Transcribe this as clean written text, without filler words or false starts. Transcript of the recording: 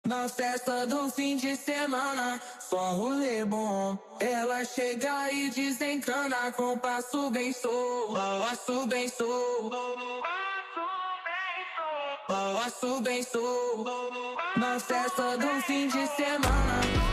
Na festa do fim de semana, só rolê bom. Ela chega e desencana com passo bem sou, passo bem sou, passo bem sou. Na festa do fim de semana.